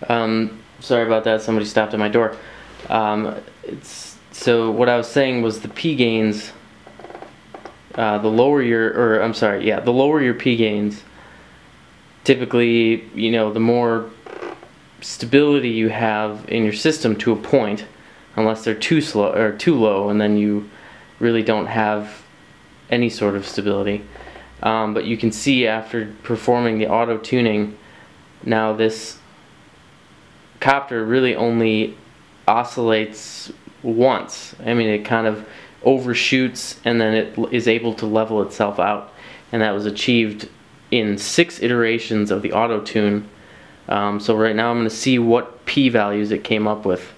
Sorry about that, somebody stopped at my door. So what I was saying was the P gains, the lower your P gains, typically, the more stability you have in your system to a point, unless they're too slow or too low, and then you really don't have any sort of stability. But you can see after performing the auto tuning, now this copter really only oscillates once. I mean, it kind of overshoots and then it is able to level itself out, and that was achieved in 6 iterations of the auto tune. So right now I'm going to see what P values it came up with.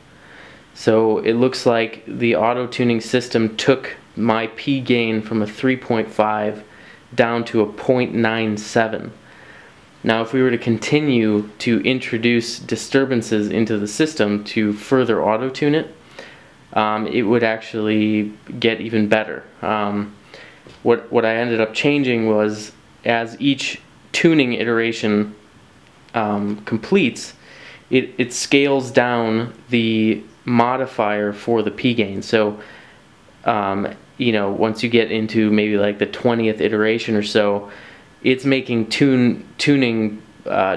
So it looks like the auto tuning system took my P gain from a 3.5 down to a 0.97. Now if we were to continue to introduce disturbances into the system to further auto tune it, it would actually get even better. What I ended up changing was, as each tuning iteration completes, it scales down the modifier for the P gain. So once you get into maybe like the 20th iteration or so, it's making tuning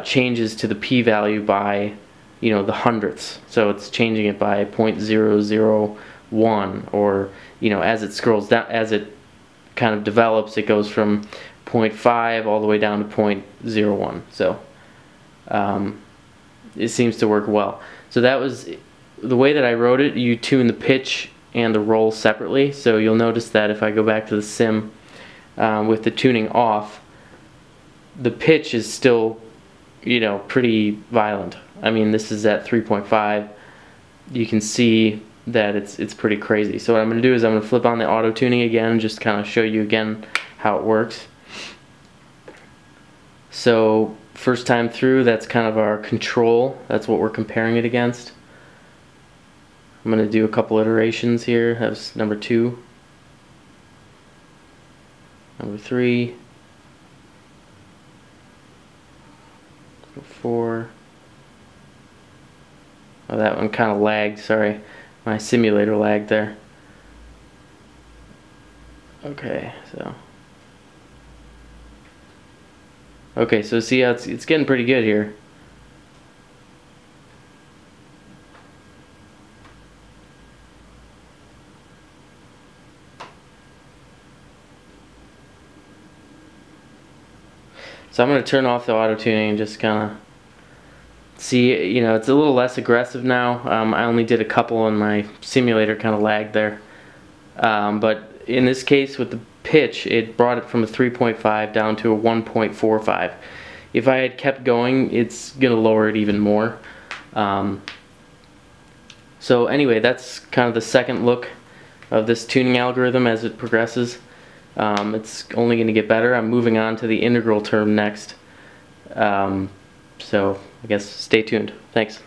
changes to the P value by the hundredths. So it's changing it by 0.001, or as it scrolls down, as it kind of develops, it goes from 0.5 all the way down to 0.01. So it seems to work well. So that was the way that I wrote it. You tune the pitch and the roll separately. So you'll notice that if I go back to the sim with the tuning off, the pitch is still pretty violent. I mean, this is at 3.5. You can see that it's pretty crazy. So what I'm going to do is I'm going to flip on the auto tuning again and just kind of show you again how it works. So first time through, that's kind of our control. That's what we're comparing it against. I'm going to do a couple iterations here. That's number 2, number 3, number 4. Oh, that one kind of lagged, sorry. My simulator lagged there. Okay, so see how it's getting pretty good here. So I'm going to turn off the auto tuning and just kind of see, it's a little less aggressive now. I only did a couple and my simulator kind of lagged there. But in this case with the pitch, it brought it from a 3.5 down to a 1.45. If I had kept going, it's going to lower it even more. So anyway, that's kind of the second look of this tuning algorithm as it progresses. It's only going to get better. I'm moving on to the integral term next. So I guess stay tuned. Thanks.